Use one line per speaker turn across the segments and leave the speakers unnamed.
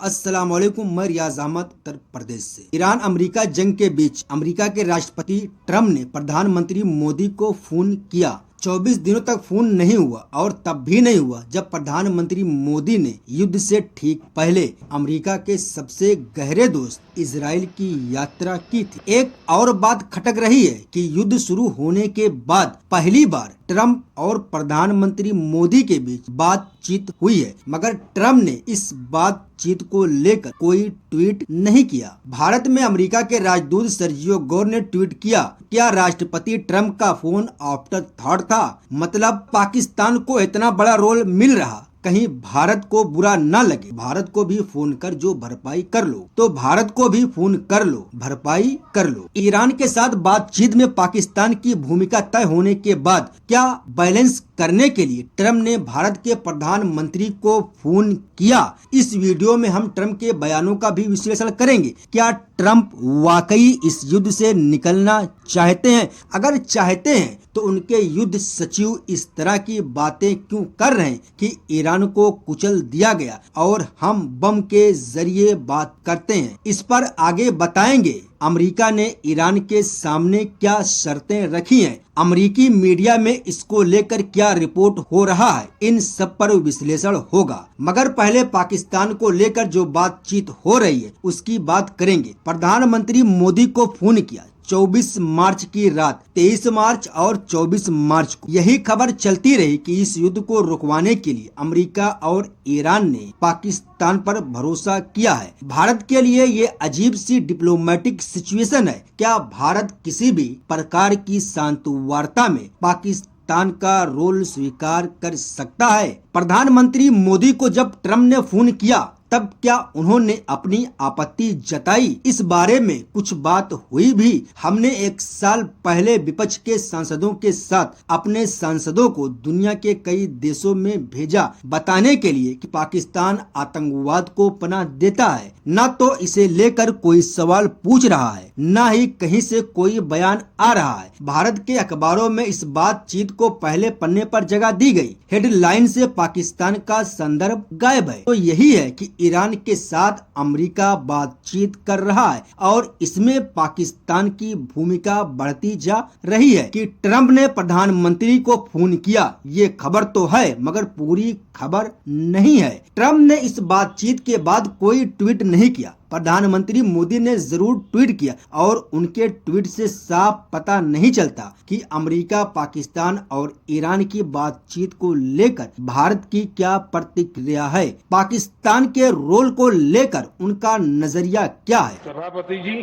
अस्सलाम वालेकुम। मैं रियाज अहमद उत्तर प्रदेश से। ईरान अमेरिका जंग के बीच अमेरिका के राष्ट्रपति ट्रम्प ने प्रधानमंत्री मोदी को फोन किया। 24 दिनों तक फोन नहीं हुआ और तब भी नहीं हुआ जब प्रधानमंत्री मोदी ने युद्ध से ठीक पहले अमेरिका के सबसे गहरे दोस्त इजराइल की यात्रा की थी। एक और बात खटक रही है कि युद्ध शुरू होने के बाद पहली बार ट्रम्प और प्रधानमंत्री मोदी के बीच बातचीत हुई है, मगर ट्रम्प ने इस बातचीत को लेकर कोई ट्वीट नहीं किया। भारत में अमेरिका के राजदूत सर्जियो गौर ने ट्वीट किया, क्या राष्ट्रपति ट्रम्प का फोन आफ्टर थॉट था? मतलब पाकिस्तान को इतना बड़ा रोल मिल रहा, कहीं भारत को बुरा न लगे। भारत को भी फोन कर जो भरपाई कर लो, तो भारत को भी फोन कर लो, भरपाई कर लो। ईरान के साथ बातचीत में पाकिस्तान की भूमिका तय होने के बाद क्या बैलेंस करने के लिए ट्रम्प ने भारत के प्रधानमंत्री को फोन किया? इस वीडियो में हम ट्रम्प के बयानों का भी विश्लेषण करेंगे। क्या ट्रम्प वाकई इस युद्ध से निकलना चाहते हैं? अगर चाहते हैं तो उनके युद्ध सचिव इस तरह की बातें क्यों कर रहे हैं कि ईरान को कुचल दिया गया और हम बम के जरिए बात करते हैं? इस पर आगे बताएंगे। अमेरिका ने ईरान के सामने क्या शर्तें रखी हैं? अमेरिकी मीडिया में इसको लेकर क्या रिपोर्ट हो रहा है? इन सब पर विश्लेषण होगा। मगर पहले पाकिस्तान को लेकर जो बातचीत हो रही है उसकी बात करेंगे। प्रधानमंत्री मोदी को फोन किया 24 मार्च की रात, 23 मार्च और 24 मार्च को यही खबर चलती रही कि इस युद्ध को रुकवाने के लिए अमेरिका और ईरान ने पाकिस्तान पर भरोसा किया है। भारत के लिए ये अजीब सी डिप्लोमेटिक सिचुएशन है। क्या भारत किसी भी प्रकार की शांत वार्ता में पाकिस्तान का रोल स्वीकार कर सकता है? प्रधानमंत्री मोदी को जब ट्रम्प ने फोन किया तब क्या उन्होंने अपनी आपत्ति जताई? इस बारे में कुछ बात हुई भी। हमने एक साल पहले विपक्ष के सांसदों के साथ अपने सांसदों को दुनिया के कई देशों में भेजा बताने के लिए कि पाकिस्तान आतंकवाद को पनाह देता है। न तो इसे लेकर कोई सवाल पूछ रहा है, न ही कहीं से कोई बयान आ रहा है। भारत के अखबारों में इस बातचीत को पहले पन्ने पर जगह दी गई। हेडलाइन से पाकिस्तान का संदर्भ गायब है। तो यही है कि ईरान के साथ अमेरिका बातचीत कर रहा है और इसमें पाकिस्तान की भूमिका बढ़ती जा रही है कि ट्रम्प ने प्रधानमंत्री को फोन किया। ये खबर तो है मगर पूरी खबर नहीं है। ट्रम्प ने इस बातचीत के बाद कोई ट्वीट नहीं किया। प्रधानमंत्री मोदी ने जरूर ट्वीट किया और उनके ट्वीट से साफ पता नहीं चलता कि अमेरिका, पाकिस्तान और ईरान की बातचीत को लेकर भारत की क्या प्रतिक्रिया है। पाकिस्तान के रोल को लेकर उनका नजरिया क्या है?
सभापति जी,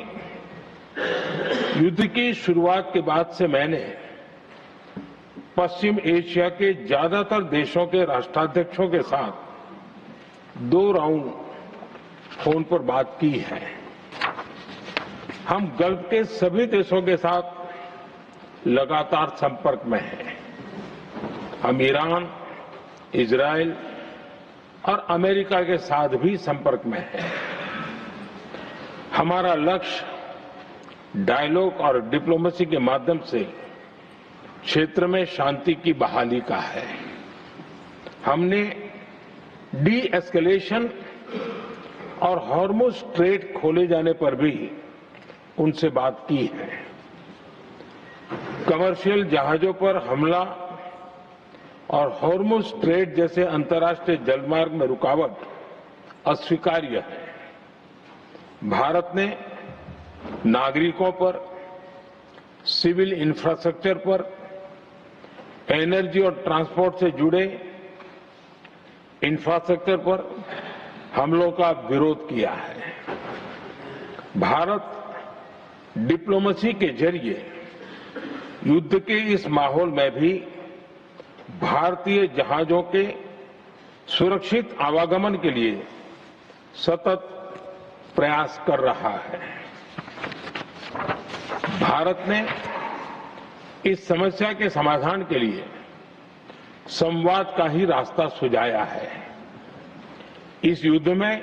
युद्ध की शुरुआत के बाद से मैंने पश्चिम एशिया के ज्यादातर देशों के राष्ट्राध्यक्षों के साथ 2 राउंड फोन पर बात की है। हम गल्फ के सभी देशों के साथ लगातार संपर्क में हैं। हम ईरान, इजराइल और अमेरिका के साथ भी संपर्क में हैं। हमारा लक्ष्य डायलॉग और डिप्लोमेसी के माध्यम से क्षेत्र में शांति की बहाली का है। हमने डी एस्केलेशन और हॉर्मुज स्ट्रेट खोले जाने पर भी उनसे बात की है। कमर्शियल जहाजों पर हमला और हॉर्मुज स्ट्रेट जैसे अंतर्राष्ट्रीय जलमार्ग में रुकावट अस्वीकार्य है। भारत ने नागरिकों पर, सिविल इंफ्रास्ट्रक्चर पर, एनर्जी और ट्रांसपोर्ट से जुड़े इंफ्रास्ट्रक्चर पर हमलों का विरोध किया है। भारत डिप्लोमेसी के जरिए युद्ध के इस माहौल में भी भारतीय जहाजों के सुरक्षित आवागमन के लिए सतत प्रयास कर रहा है। भारत ने इस समस्या के समाधान के लिए संवाद का ही रास्ता सुझाया है। इस युद्ध में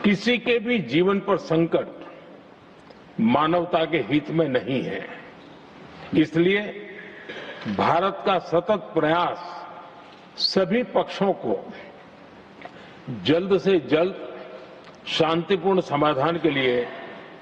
किसी के भी जीवन पर संकट मानवता के हित में नहीं है। इसलिए भारत का सतत प्रयास सभी पक्षों को जल्द से जल्द शांतिपूर्ण समाधान के लिए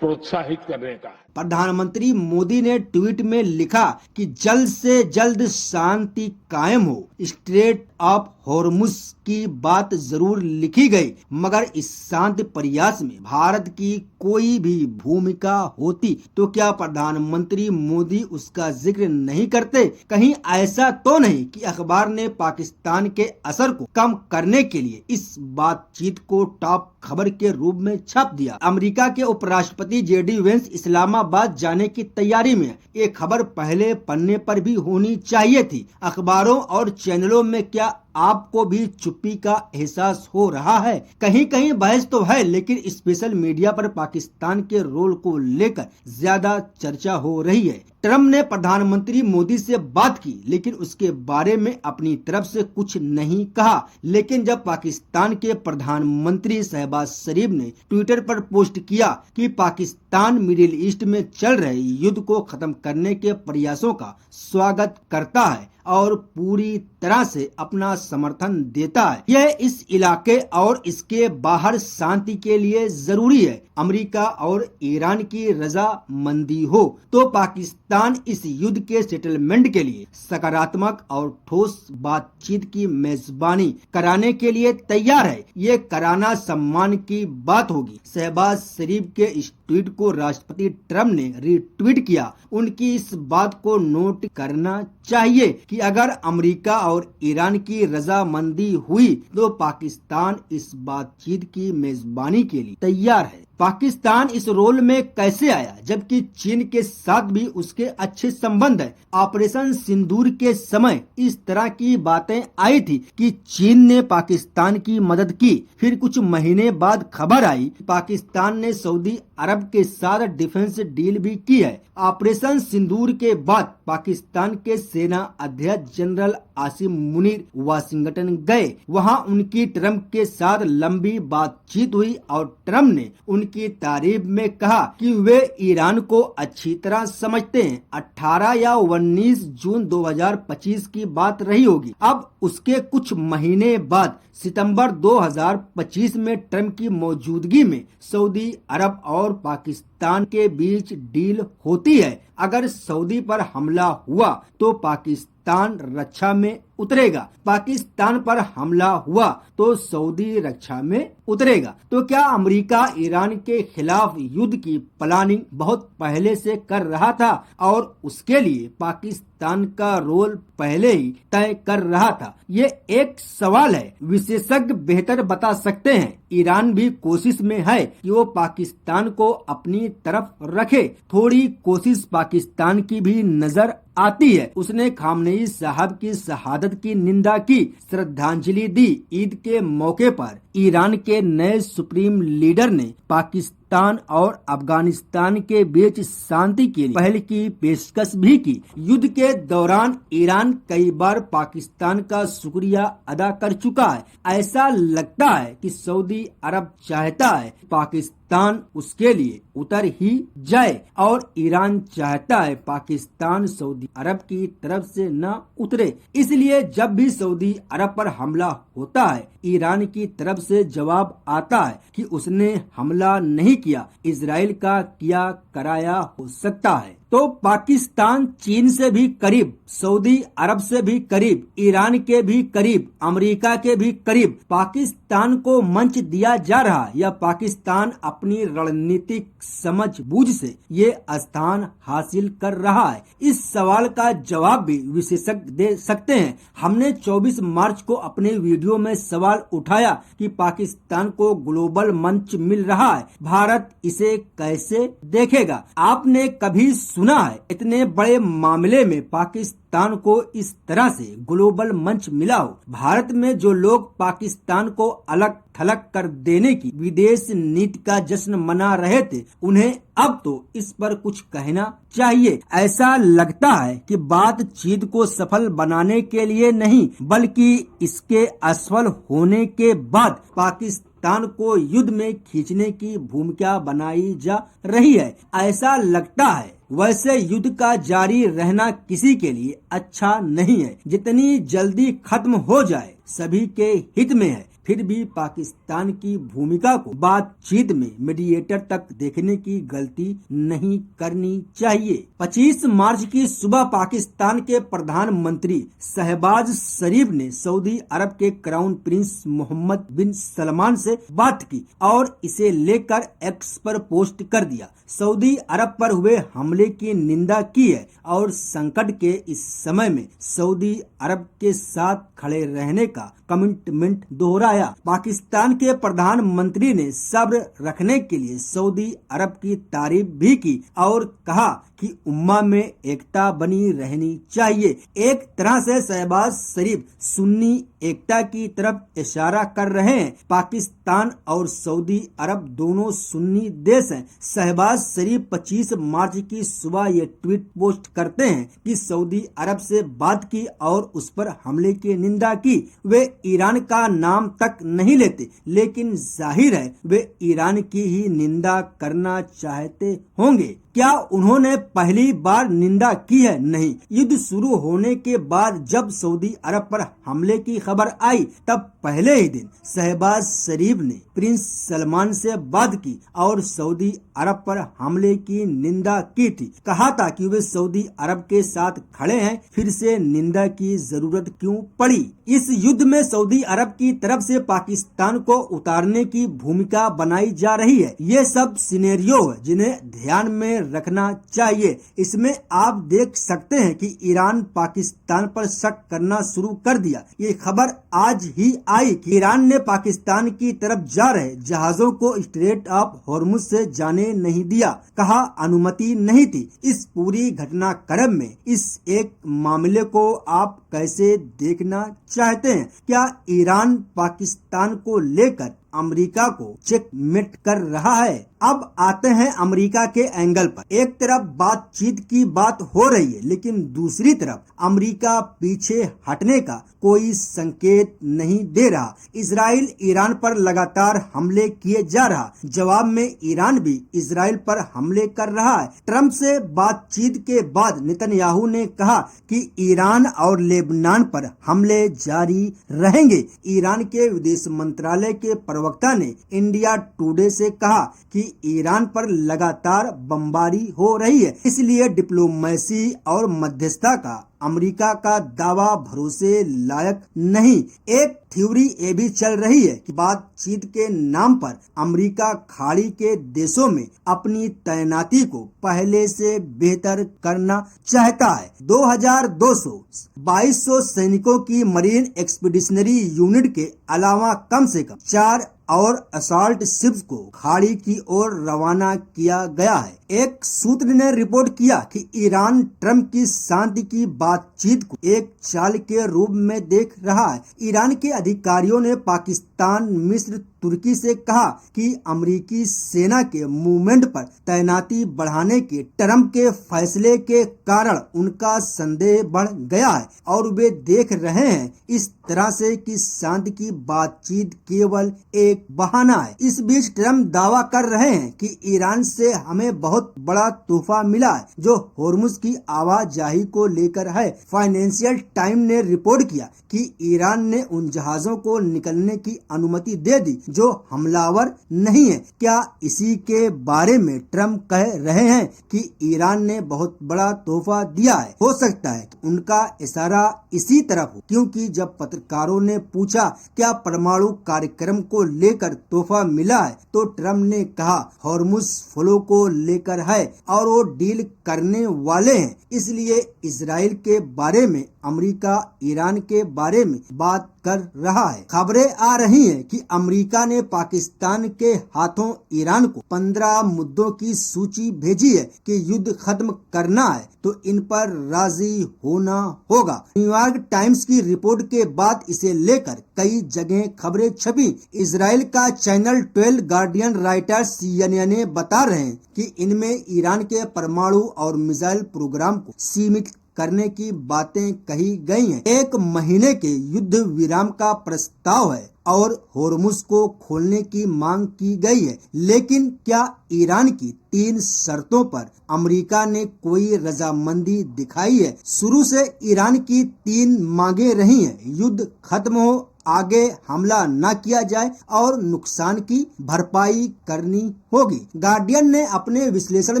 प्रोत्साहित करने का है।
प्रधानमंत्री मोदी ने ट्वीट में लिखा कि जल्द से जल्द शांति कायम हो। स्ट्रेट ऑफ हॉर्मुज की बात जरूर लिखी गई, मगर इस शांति प्रयास में भारत की कोई भी भूमिका होती तो क्या प्रधानमंत्री मोदी उसका जिक्र नहीं करते? कहीं ऐसा तो नहीं कि अखबार ने पाकिस्तान के असर को कम करने के लिए इस बातचीत को टॉप खबर के रूप में छाप दिया? अमेरिका के उपराष्ट्रपति जेडी वेंस इस्लामाबाद जाने की तैयारी में। ये खबर पहले पन्ने पर भी होनी चाहिए थी। अखबारों और चैनलों में क्या आपको भी चुप्पी का एहसास हो रहा है? कहीं कहीं बहस तो है, लेकिन स्पेशल मीडिया पर पाकिस्तान के रोल को लेकर ज्यादा चर्चा हो रही है। ट्रम्प ने प्रधानमंत्री मोदी से बात की, लेकिन उसके बारे में अपनी तरफ से कुछ नहीं कहा। लेकिन जब पाकिस्तान के प्रधानमंत्री शहबाज शरीफ ने ट्विटर पर पोस्ट किया कि पाकिस्तान मिडिल ईस्ट में चल रहे युद्ध को खत्म करने के प्रयासों का स्वागत करता है और पूरी तरह से अपना समर्थन देता है, यह इस इलाके और इसके बाहर शांति के लिए जरूरी है, अमेरिका और ईरान की रजामंदी हो तो पाकिस्तान इस युद्ध के सेटलमेंट के लिए सकारात्मक और ठोस बातचीत की मेजबानी कराने के लिए तैयार है। ये कराना सम्मान की बात होगी। शहबाज शरीफ के इस ट्वीट को राष्ट्रपति ट्रम्प ने रीट्वीट किया। उनकी इस बात को नोट करना चाहिए कि अगर अमेरिका और ईरान की रजामंदी हुई तो पाकिस्तान इस बातचीत की मेजबानी के लिए तैयार है। पाकिस्तान इस रोल में कैसे आया, जबकि चीन के साथ भी उसके अच्छे संबंध है? ऑपरेशन सिंदूर के समय इस तरह की बातें आई थी कि चीन ने पाकिस्तान की मदद की। फिर कुछ महीने बाद खबर आई पाकिस्तान ने सऊदी अरब के साथ डिफेंस डील भी की है। ऑपरेशन सिंदूर के बाद पाकिस्तान के सेना अध्यक्ष जनरल आसिम मुनीर वाशिंगटन गए। वहां उनकी ट्रम्प के साथ लंबी बातचीत हुई और ट्रम्प ने उनकी तारीफ में कहा कि वे ईरान को अच्छी तरह समझते हैं। 18 या 19 जून 2025 की बात रही होगी। अब उसके कुछ महीने बाद सितंबर 2025 में ट्रम्प की मौजूदगी में सऊदी अरब और पाकिस्तान के बीच डील होती है। अगर सऊदी पर हमला हुआ तो पाकिस्तान रक्षा में उतरेगा, पाकिस्तान पर हमला हुआ तो सऊदी रक्षा में उतरेगा। तो क्या अमेरिका ईरान के खिलाफ युद्ध की प्लानिंग बहुत पहले से कर रहा था और उसके लिए पाकिस्तान का रोल पहले ही तय कर रहा था? ये एक सवाल है, विशेषज्ञ बेहतर बता सकते हैं। ईरान भी कोशिश में है कि वो पाकिस्तान को अपनी तरफ रखे। थोड़ी कोशिश पाकिस्तान की भी नजर आती है। उसने खामनेई साहब की शहादत की निंदा की, श्रद्धांजलि दी। ईद के मौके पर ईरान के नए सुप्रीम लीडर ने पाकिस्तान और अफगानिस्तान के बीच शांति के लिए पहल की पेशकश भी की। युद्ध के दौरान ईरान कई बार पाकिस्तान का शुक्रिया अदा कर चुका है। ऐसा लगता है कि सऊदी अरब चाहता है पाकिस्तान उसके लिए उतर ही जाए और ईरान चाहता है पाकिस्तान सऊदी अरब की तरफ से न उतरे। इसलिए जब भी सऊदी अरब पर हमला होता है, ईरान की तरफ से जवाब आता है कि उसने हमला नहीं किया, इजराइल का किया कराया हो सकता है। तो पाकिस्तान चीन से भी करीब, सऊदी अरब से भी करीब, ईरान के भी करीब, अमेरिका के भी करीब पाकिस्तान को मंच दिया जा रहा है या पाकिस्तान अपनी रणनीतिक समझबूझ से ये स्थान हासिल कर रहा है? इस सवाल का जवाब भी विशेषज्ञ दे सकते हैं। हमने 24 मार्च को अपने वीडियो में सवाल उठाया कि पाकिस्तान को ग्लोबल मंच मिल रहा है, भारत इसे कैसे देखेगा? आपने कभी सुना है इतने बड़े मामले में पाकिस्तान को इस तरह से ग्लोबल मंच मिला हो? भारत में जो लोग पाकिस्तान को अलग थलग कर देने की विदेश नीति का जश्न मना रहे थे, उन्हें अब तो इस पर कुछ कहना चाहिए। ऐसा लगता है कि बातचीत को सफल बनाने के लिए नहीं, बल्कि इसके असफल होने के बाद पाकिस्तान को युद्ध में खींचने की भूमिका बनाई जा रही है। ऐसा लगता है वैसे युद्ध का जारी रहना किसी के लिए अच्छा नहीं है। जितनी जल्दी खत्म हो जाए सभी के हित में है। फिर भी पाकिस्तान की भूमिका को बातचीत में मीडिएटर तक देखने की गलती नहीं करनी चाहिए। 25 मार्च की सुबह पाकिस्तान के प्रधानमंत्री शहबाज शरीफ ने सऊदी अरब के क्राउन प्रिंस मोहम्मद बिन सलमान से बात की और इसे लेकर एक्स पर पोस्ट कर दिया। सऊदी अरब पर हुए हमले की निंदा की है और संकट के इस समय में सऊदी अरब के साथ खड़े रहने का कमिटमेंट दोहराया। पाकिस्तान के प्रधानमंत्री ने सब्र रखने के लिए सऊदी अरब की तारीफ भी की और कहा कि उम्मा में एकता बनी रहनी चाहिए। एक तरह से शहबाज शरीफ सुन्नी एकता की तरफ इशारा कर रहे हैं। पाकिस्तान और सऊदी अरब दोनों सुन्नी देश हैं। शहबाज शरीफ 25 मार्च की सुबह ये ट्वीट पोस्ट करते हैं कि सऊदी अरब से बात की और उस पर हमले की निंदा की। वे ईरान का नाम तक नहीं लेते, लेकिन जाहिर है वे ईरान की ही निंदा करना चाहते होंगे। क्या उन्होंने पहली बार निंदा की है? नहीं। युद्ध शुरू होने के बाद जब सऊदी अरब पर हमले की खबर आई तब पहले ही दिन शहबाज शरीफ ने प्रिंस सलमान से बात की और सऊदी अरब पर हमले की निंदा की थी। कहा था कि वे सऊदी अरब के साथ खड़े हैं, फिर से निंदा की जरूरत क्यों पड़ी। इस युद्ध में सऊदी अरब की तरफ से पाकिस्तान को उतारने की भूमिका बनाई जा रही है। ये सब सिनेरियो है जिन्हें ध्यान में रखना चाहिए। इसमें आप देख सकते हैं कि ईरान पाकिस्तान पर शक करना शुरू कर दिया। ये खबर आज ही आई कि ईरान ने पाकिस्तान की तरफ जा रहे जहाजों को स्ट्रेट ऑफ हॉर्मुज से जाने नहीं दिया। कहा अनुमति नहीं थी। इस पूरी घटनाक्रम में इस एक मामले को आप कैसे देखना चाहते हैं? क्या ईरान पाकिस्तान को लेकर अमेरिका को चेकमेट कर रहा है? अब आते हैं अमेरिका के एंगल पर। एक तरफ बातचीत की बात हो रही है, लेकिन दूसरी तरफ अमेरिका पीछे हटने का कोई संकेत नहीं दे रहा। इजराइल ईरान पर लगातार हमले किए जा रहा, जवाब में ईरान भी इजराइल पर हमले कर रहा है। ट्रंप से बातचीत के बाद नेतन्याहू ने कहा कि ईरान और लेबनान पर हमले जारी रहेंगे। ईरान के विदेश मंत्रालय के प्रवक्ता ने इंडिया टुडे से कहा कि ईरान पर लगातार बमबारी हो रही है, इसलिए डिप्लोमेसी और मध्यस्थता का अमेरिका का दावा भरोसे लायक नहीं। एक थ्योरी ये भी चल रही है कि बातचीत के नाम पर अमेरिका खाड़ी के देशों में अपनी तैनाती को पहले से बेहतर करना चाहता है। 2200 सैनिकों की मरीन एक्सपीडिशनरी यूनिट के अलावा कम से कम 4 और असॉल्ट शिप्स को खाड़ी की ओर रवाना किया गया है। एक सूत्र ने रिपोर्ट किया कि ईरान ट्रंप की शांति की बातचीत को एक चाल के रूप में देख रहा है। ईरान के अधिकारियों ने पाकिस्तान, मिस्र, तुर्की से कहा कि अमेरिकी सेना के मूवमेंट पर तैनाती बढ़ाने के ट्रंप के फैसले के कारण उनका संदेह बढ़ गया है और वे देख रहे हैं इस तरह से कि शांति की बातचीत केवल एक बहाना है। इस बीच ट्रंप दावा कर रहे हैं कि ईरान से हमें बहुत बड़ा तोहफा मिला है जो होर्मुज की आवाजाही को लेकर है। फाइनेंशियल टाइम ने रिपोर्ट किया कि ईरान ने उन जहाजों को निकलने की अनुमति दे दी जो हमलावर नहीं है। क्या इसी के बारे में ट्रंप कह रहे हैं कि ईरान ने बहुत बड़ा तोहफा दिया है? हो सकता है कि उनका इशारा इसी तरफ हो, क्योंकि जब पत्रकारों ने पूछा क्या परमाणु कार्यक्रम को लेकर तोहफा मिला है तो ट्रंप ने कहा हॉर्मुज फ्लो को लेकर है और वो डील करने वाले हैं। इसलिए इजराइल के बारे में अमेरिका ईरान के बारे में बात कर रहा है। खबरें आ रही हैं कि अमेरिका ने पाकिस्तान के हाथों ईरान को 15 मुद्दों की सूची भेजी है कि युद्ध खत्म करना है तो इन पर राजी होना होगा। न्यूयॉर्क टाइम्स की रिपोर्ट के बाद इसे लेकर कई जगह खबरें छपी। इजराइल का चैनल 12 गार्डियन राइटर CNN बता रहे हैं कि इनमें ईरान के परमाणु और मिसाइल प्रोग्राम को सीमित करने की बातें कही गई हैं। 1 महीने के युद्ध विराम का प्रस्ताव है और होर्मुज को खोलने की मांग की गई है, लेकिन क्या ईरान की 3 शर्तों पर अमेरिका ने कोई रजामंदी दिखाई है? शुरू से ईरान की 3 मांगे रही हैं। युद्ध खत्म हो, आगे हमला न किया जाए और नुकसान की भरपाई करनी होगी। गार्डियन ने अपने विश्लेषण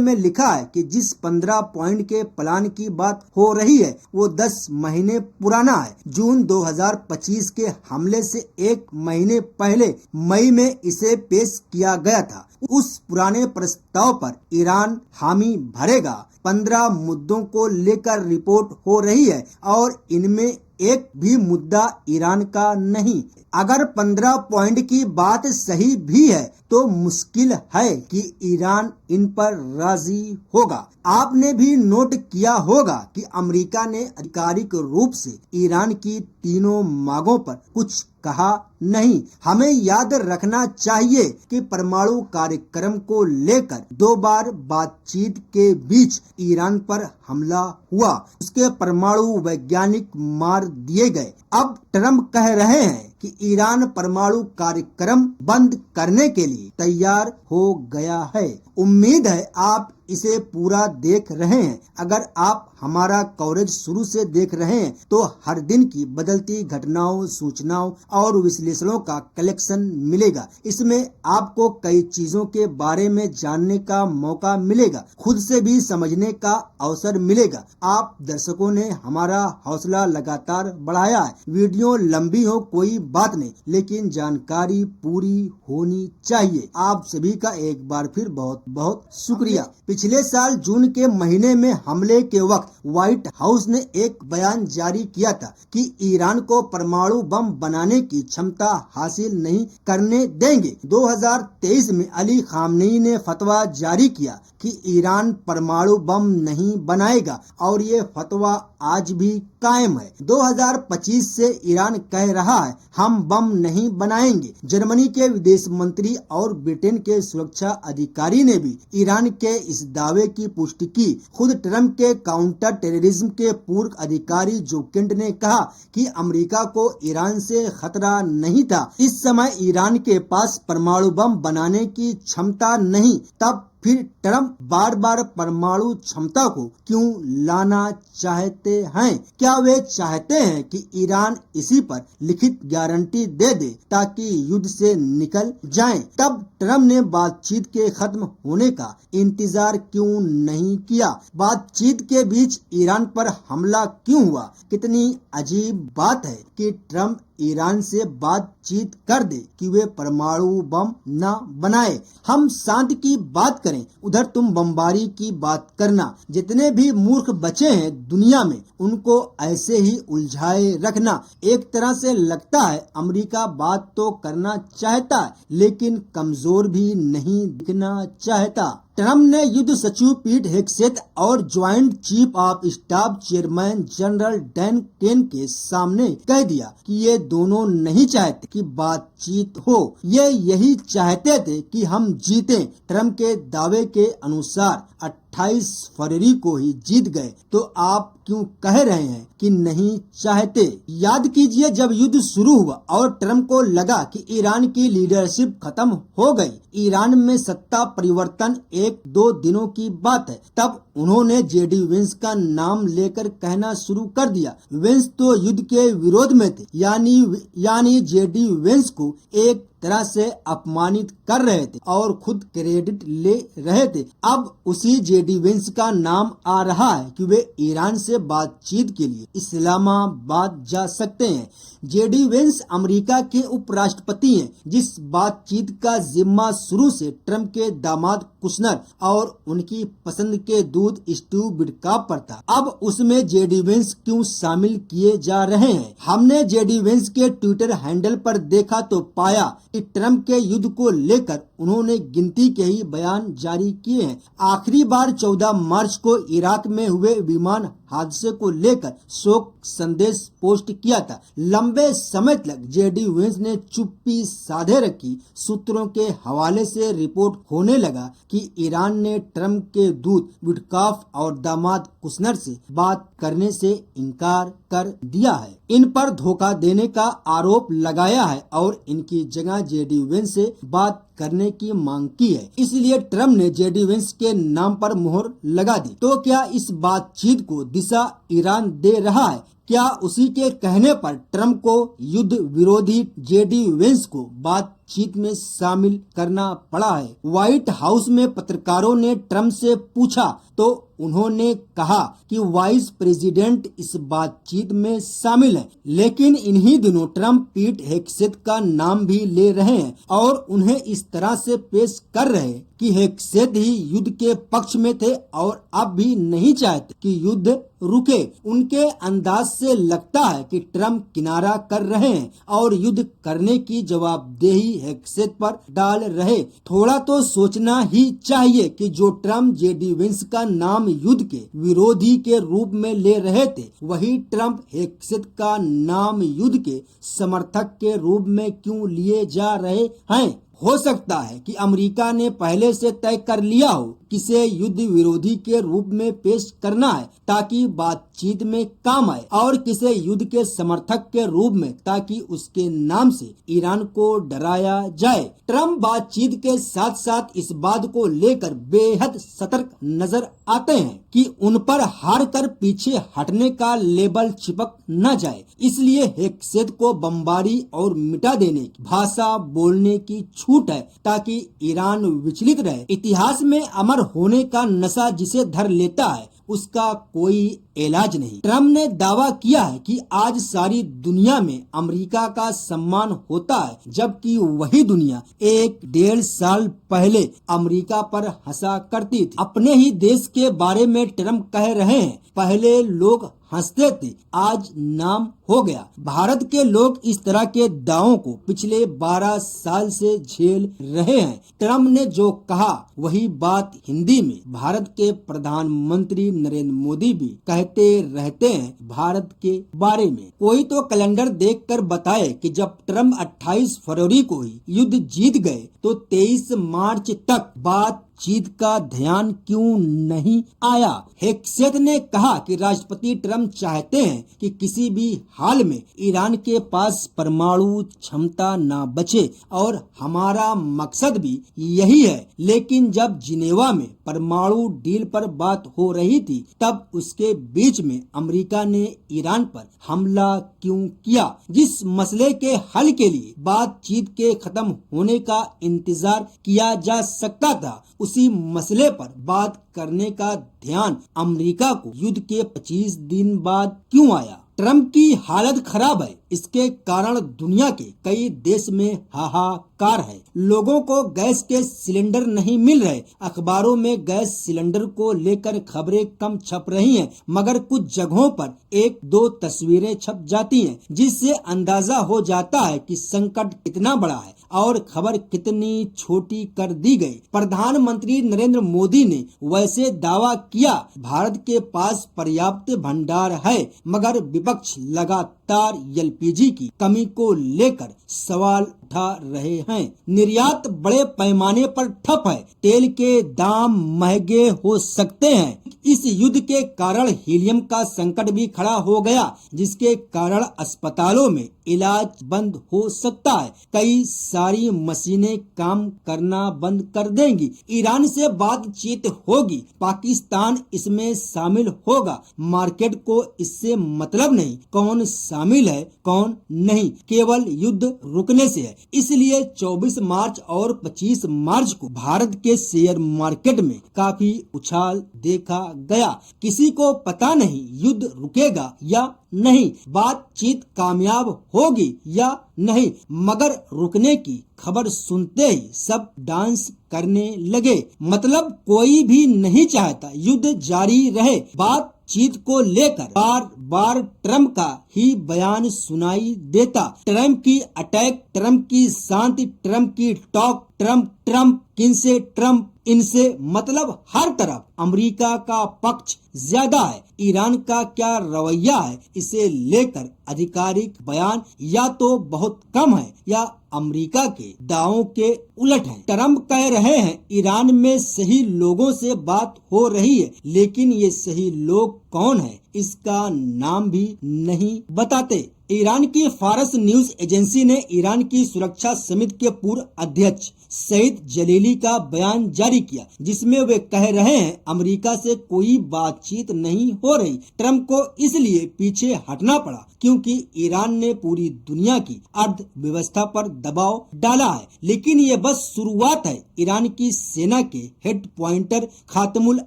में लिखा है कि जिस 15 पॉइंट के प्लान की बात हो रही है वो 10 महीने पुराना है। जून 2025 के हमले से 1 महीने पहले मई में इसे पेश किया गया था। उस पुराने प्रस्ताव पर ईरान हामी भरेगा। 15 मुद्दों को लेकर रिपोर्ट हो रही है और इनमें एक भी मुद्दा ईरान का नहीं। अगर 15 पॉइंट की बात सही भी है तो मुश्किल है कि ईरान इन पर राजी होगा। आपने भी नोट किया होगा कि अमेरिका ने आधिकारिक रूप से ईरान की तीनों मांगों पर कुछ कहा नहीं। हमें याद रखना चाहिए कि परमाणु कार्यक्रम को लेकर 2 बार बातचीत के बीच ईरान पर हमला हुआ, उसके परमाणु वैज्ञानिक मार दिए गए। अब ट्रम्प कह रहे हैं कि ईरान परमाणु कार्यक्रम बंद करने के लिए तैयार हो गया है। उम्मीद है आप इसे पूरा देख रहे हैं। अगर आप हमारा कवरेज शुरू से देख रहे हैं तो हर दिन की बदलती घटनाओं, सूचनाओं और विश्लेषणों का कलेक्शन मिलेगा। इसमें आपको कई चीजों के बारे में जानने का मौका मिलेगा, खुद से भी समझने का अवसर मिलेगा। आप दर्शकों ने हमारा हौसला लगातार बढ़ाया है। वीडियो लंबी हो कोई बात नहीं, लेकिन जानकारी पूरी होनी चाहिए। आप सभी का एक बार फिर बहुत बहुत शुक्रिया। पिछले साल जून के महीने में हमले के वक्त व्हाइट हाउस ने एक बयान जारी किया था कि ईरान को परमाणु बम बनाने की क्षमता हासिल नहीं करने देंगे। 2023 में अली खामनेई ने फतवा जारी किया कि ईरान परमाणु बम नहीं बनाएगा और ये फतवा आज भी कायम है। 2025 से ईरान कह रहा है हम बम नहीं बनाएंगे। जर्मनी के विदेश मंत्री और ब्रिटेन के सुरक्षा अधिकारी ने भी ईरान के इस दावे की पुष्टि की। खुद ट्रम्प के काउंटर टेररिज्म के पूर्व अधिकारी जो किंट ने कहा कि अमेरिका को ईरान से खतरा नहीं था। इस समय ईरान के पास परमाणु बम बनाने की क्षमता नहीं, तब फिर ट्रम्प बार बार परमाणु क्षमता को क्यों लाना चाहते हैं? क्या वे चाहते हैं कि ईरान इसी पर लिखित गारंटी दे दे ताकि युद्ध से निकल जाएं? तब ट्रम्प ने बातचीत के खत्म होने का इंतजार क्यों नहीं किया? बातचीत के बीच ईरान पर हमला क्यों हुआ? कितनी अजीब बात है कि ट्रम्प ईरान से बातचीत कर दे कि वे परमाणु बम न बनाए। हम शांति की बात करें, उधर तुम बमबारी की बात करना। जितने भी मूर्ख बचे हैं दुनिया में उनको ऐसे ही उलझाए रखना। एक तरह से लगता है अमेरिका बात तो करना चाहता है लेकिन कमजोर भी नहीं दिखना चाहता। ट्रम्प ने युद्ध सचिव पीट हेगसेथ और joint chief of staff chairman general Dan Caine के सामने कह दिया कि ये दोनों नहीं चाहते कि बातचीत हो। ये यही चाहते थे कि हम जीतें। ट्रम्प के दावे के अनुसार 28 फरवरी को ही जीत गए, तो आप क्यों कह रहे हैं कि नहीं चाहते? याद कीजिए जब युद्ध शुरू हुआ और ट्रम्प को लगा कि ईरान की लीडरशिप खत्म हो गई, ईरान में सत्ता परिवर्तन 1-2 दिनों की बात है, तब उन्होंने जेडी वेंस का नाम लेकर कहना शुरू कर दिया। वेंस तो युद्ध के विरोध में थे, यानी जेडी वेंस को एक तरह से अपमानित कर रहे थे और खुद क्रेडिट ले रहे थे। अब उसी जेडी वेंस का नाम आ रहा है कि वे ईरान से बातचीत के लिए इस्लामाबाद जा सकते हैं। जेडी वेंस अमेरिका के उपराष्ट्रपति हैं, जिस बातचीत का जिम्मा शुरू से ट्रम्प के दामाद कुशनर और उनकी पसंद के दूध स्टीव विटकॉफ पर था। अब उसमें जेडी वेंस क्यों शामिल किए जा रहे हैं? हमने जेडी वेंस के ट्विटर हैंडल पर देखा तो पाया कि ट्रम्प के युद्ध को लेकर उन्होंने गिनती के ही बयान जारी किए हैं। आखिरी बार 14 मार्च को इराक में हुए विमान हादसे को लेकर शोक संदेश पोस्ट किया था। लंबे समय तक जेडी वेंस ने चुप्पी साधे रखी। सूत्रों के हवाले से रिपोर्ट होने लगा कि ईरान ने ट्रम्प के दूत विटकॉफ और दामाद कुशनर से बात करने से इनकार कर दिया है। इन पर धोखा देने का आरोप लगाया है और इनकी जगह जेडी वेंस से बात करने की मांग की है। इसलिए ट्रम्प ने जेडी वेंस के नाम पर मोहर लगा दी। तो क्या इस बातचीत को दिशा ईरान दे रहा है? क्या उसी के कहने पर ट्रम्प को युद्ध विरोधी जेडी वेंस को बातचीत में शामिल करना पड़ा है? व्हाइट हाउस में पत्रकारों ने ट्रम्प से पूछा तो उन्होंने कहा कि वाइस प्रेसिडेंट इस बातचीत में शामिल है, लेकिन इन्हीं दिनों ट्रम्प पीट हेगसेथ का नाम भी ले रहे हैं और उन्हें इस तरह से पेश कर रहे हैं कि हेगसेथ ही युद्ध के पक्ष में थे और अब भी नहीं चाहते कि युद्ध रुके। उनके अंदाज से लगता है कि ट्रम्प किनारा कर रहे हैं और युद्ध करने की जवाबदेही हेगसेथ पर डाल रहे। थोड़ा तो सोचना ही चाहिए कि जो ट्रम्प जेडी वेंस का नाम युद्ध के विरोधी के रूप में ले रहे थे, वही ट्रम्प हेगसेथ का नाम युद्ध के समर्थक के रूप में क्यों लिए जा रहे हैं? हो सकता है कि अमेरिका ने पहले से तय कर लिया हो किसे युद्ध विरोधी के रूप में पेश करना है ताकि बातचीत में काम आए और किसे युद्ध के समर्थक के रूप में ताकि उसके नाम से ईरान को डराया जाए। ट्रम्प बातचीत के साथ साथ इस बात को लेकर बेहद सतर्क नजर आते हैं कि उन पर हार कर पीछे हटने का लेबल चिपक न जाए, इसलिए हेगसेथ को बमबारी और मिटा देने की भाषा बोलने की छूट है ताकि ईरान विचलित रहे। इतिहास में अमर होने का नशा जिसे धर लेता है उसका कोई इलाज नहीं। ट्रम्प ने दावा किया है कि आज सारी दुनिया में अमेरिका का सम्मान होता है, जबकि वही दुनिया 1-1.5 साल पहले अमेरिका पर हंसा करती थी। अपने ही देश के बारे में ट्रम्प कह रहे हैं, पहले लोग हंसते थे, आज नाम हो गया। भारत के लोग इस तरह के दावों को पिछले 12 साल से झेल रहे हैं। ट्रम्प ने जो कहा वही बात हिंदी में भारत के प्रधानमंत्री नरेंद्र मोदी भी कहते रहते हैं भारत के बारे में। कोई तो कैलेंडर देखकर बताए कि जब ट्रम्प 28 फरवरी को ही युद्ध जीत गए तो 23 मार्च तक बातचीत का ध्यान क्यों नहीं आया? हेगसेथ ने कहा कि राष्ट्रपति ट्रम्प चाहते हैं कि किसी भी हाल में ईरान के पास परमाणु क्षमता न बचे और हमारा मकसद भी यही है। लेकिन जब जिनेवा में परमाणु डील पर बात हो रही थी तब उसके बीच में अमेरिका ने ईरान पर हमला क्यों किया? जिस मसले के हल के लिए बातचीत के खत्म होने का इंतजार किया जा सकता था, उसी मसले पर बात करने का ध्यान अमेरिका को युद्ध के 25 दिन बाद क्यों आया? ट्रम्प की हालत खराब है, इसके कारण दुनिया के कई देश में हाहाकार है। लोगों को गैस के सिलेंडर नहीं मिल रहे। अखबारों में गैस सिलेंडर को लेकर खबरें कम छप रही हैं, मगर कुछ जगहों पर 1-2 तस्वीरें छप जाती हैं, जिससे अंदाजा हो जाता है कि संकट कितना बड़ा है और खबर कितनी छोटी कर दी गई। प्रधानमंत्री नरेंद्र मोदी ने वैसे दावा किया भारत के पास पर्याप्त भंडार है, मगर विपक्ष लगातार एलपीजी की कमी को लेकर सवाल उठा रहे हैं। निर्यात बड़े पैमाने पर ठप है, तेल के दाम महंगे हो सकते हैं। इस युद्ध के कारण हीलियम का संकट भी खड़ा हो गया, जिसके कारण अस्पतालों में इलाज बंद हो सकता है। कई सारी मशीनें काम करना बंद कर देंगी। ईरान से बातचीत होगी, पाकिस्तान इसमें शामिल होगा। मार्केट को इससे मतलब नहीं कौन शामिल है कौन नहीं, केवल युद्ध रुकने से है। इसलिए 24 मार्च और 25 मार्च को भारत के शेयर मार्केट में काफी उछाल देखा गया। किसी को पता नहीं युद्ध रुकेगा या नहीं, बातचीत कामयाब होगी या नहीं, मगर रुकने की खबर सुनते ही सब डांस करने लगे। मतलब कोई भी नहीं चाहता युद्ध जारी रहे। बातचीत को लेकर बार बार ट्रम्प का ही बयान सुनाई देता। ट्रम्प की अटैक, ट्रम्प की शांति, ट्रम्प की टॉक, ट्रम्प किनसे, ट्रम्प इनसे, मतलब हर तरफ अमेरिका का पक्ष ज्यादा है। ईरान का क्या रवैया है इसे लेकर आधिकारिक बयान या तो बहुत कम है या अमेरिका के दावों के उलट है। ट्रम्प कह रहे हैं ईरान में सही लोगों से बात हो रही है, लेकिन ये सही लोग कौन है इसका नाम भी नहीं बताते। ईरान की फारस न्यूज एजेंसी ने ईरान की सुरक्षा समिति के पूर्व अध्यक्ष सईद जलीली का बयान जारी किया, जिसमें वे कह रहे हैं अमेरिका से कोई बातचीत नहीं हो रही। ट्रंप को इसलिए पीछे हटना पड़ा क्योंकि ईरान ने पूरी दुनिया की अर्थव्यवस्था पर दबाव डाला है, लेकिन ये बस शुरुआत है। ईरान की सेना के हेड क्वार्टर खातमुल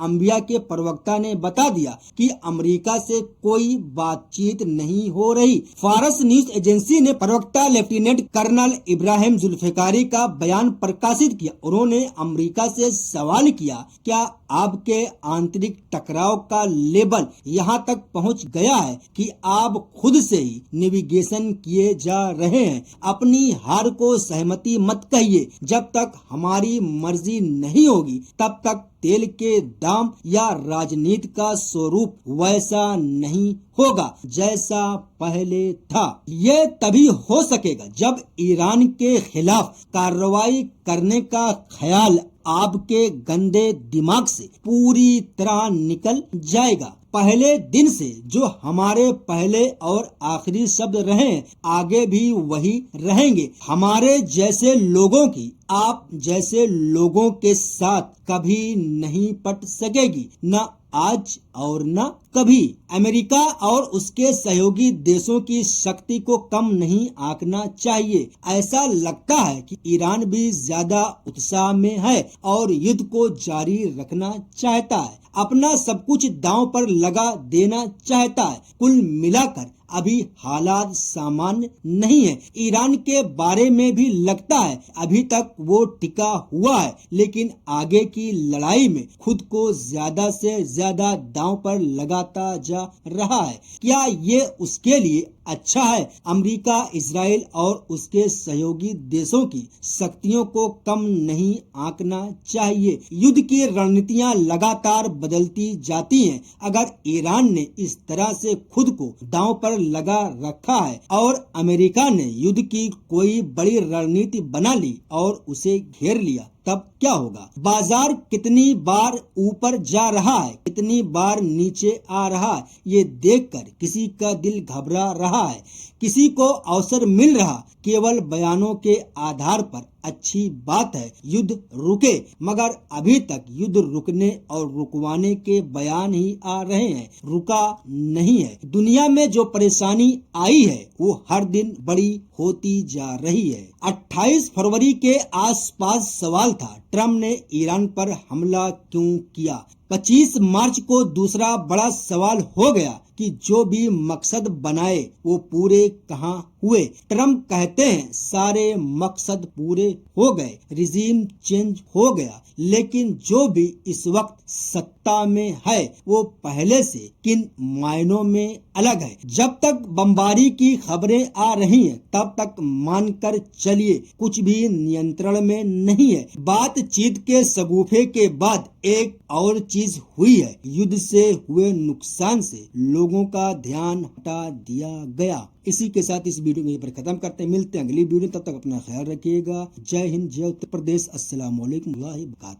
अंबिया के प्रवक्ता ने बता दिया कि अमेरिका से कोई बातचीत नहीं हो रही। फारस न्यूज एजेंसी ने प्रवक्ता लेफ्टिनेंट कर्नल इब्राहिम जुल्फिकारी का बयान प्रकाशित किया। उन्होंने अमेरिका से सवाल किया, क्या आपके आंतरिक टकराव का लेवल यहाँ तक पहुँच गया है कि आप खुद से ही नेविगेशन किए जा रहे हैं? अपनी हार को सहमति मत कहिए। जब तक हमारी मर्जी नहीं होगी तब तक तेल के दाम या राजनीति का स्वरूप वैसा नहीं होगा जैसा पहले था। ये तभी हो सकेगा जब ईरान के खिलाफ कार्रवाई करने का ख्याल आपके गंदे दिमाग से पूरी तरह निकल जाएगा। पहले दिन से जो हमारे पहले और आखिरी शब्द रहे, आगे भी वही रहेंगे। हमारे जैसे लोगों की आप जैसे लोगों के साथ कभी नहीं पट सकेगी, न आज और न कभी। अमेरिका और उसके सहयोगी देशों की शक्ति को कम नहीं आंकना चाहिए। ऐसा लगता है कि ईरान भी ज्यादा उत्साह में है और युद्ध को जारी रखना चाहता है, अपना सब कुछ दांव पर लगा देना चाहता है। कुल मिलाकर अभी हालात सामान्य नहीं है। ईरान के बारे में भी लगता है अभी तक वो टिका हुआ है, लेकिन आगे की लड़ाई में खुद को ज्यादा से ज्यादा दांव पर लगाता जा रहा है। क्या ये उसके लिए अच्छा है? अमेरिका, इजराइल और उसके सहयोगी देशों की शक्तियों को कम नहीं आंकना चाहिए। युद्ध की रणनीतियां लगातार बदलती जाती हैं। अगर ईरान ने इस तरह से खुद को दांव पर लगा रखा है और अमेरिका ने युद्ध की कोई बड़ी रणनीति बना ली और उसे घेर लिया, तब क्या होगा? बाजार कितनी बार ऊपर जा रहा है, कितनी बार नीचे आ रहा है, ये देखकर किसी का दिल घबरा रहा है। किसी को अवसर मिल रहा, केवल बयानों के आधार पर अच्छी बात है युद्ध रुके, मगर अभी तक युद्ध रुकने और रुकवाने के बयान ही आ रहे हैं, रुका नहीं है। दुनिया में जो परेशानी आई है वो हर दिन बड़ी होती जा रही है। 28 फरवरी के आसपास सवाल था, ट्रंप ने ईरान पर हमला क्यों किया? 25 मार्च को दूसरा बड़ा सवाल हो गया कि जो भी मकसद बनाए वो पूरे कहाँ हुए? ट्रंप कहते हैं सारे मकसद पूरे हो गए, रिजीम चेंज हो गया, लेकिन जो भी इस वक्त सत्ता में है वो पहले से किन मायनों में अलग है। जब तक बमबारी की खबरें आ रही हैं तब तक मानकर चलिए कुछ भी नियंत्रण में नहीं है। बातचीत के शगुफे के बाद एक और चीज हुई है, युद्ध से हुए नुकसान से लोगों का ध्यान हटा दिया गया। इसी के साथ इस वीडियो में पर खत्म करते हैं। मिलते हैं अगली वीडियो, तब तक अपना ख्याल रखिएगा। जय हिंद, जय उत्तर प्रदेश, अस्सलाम वालेकुम।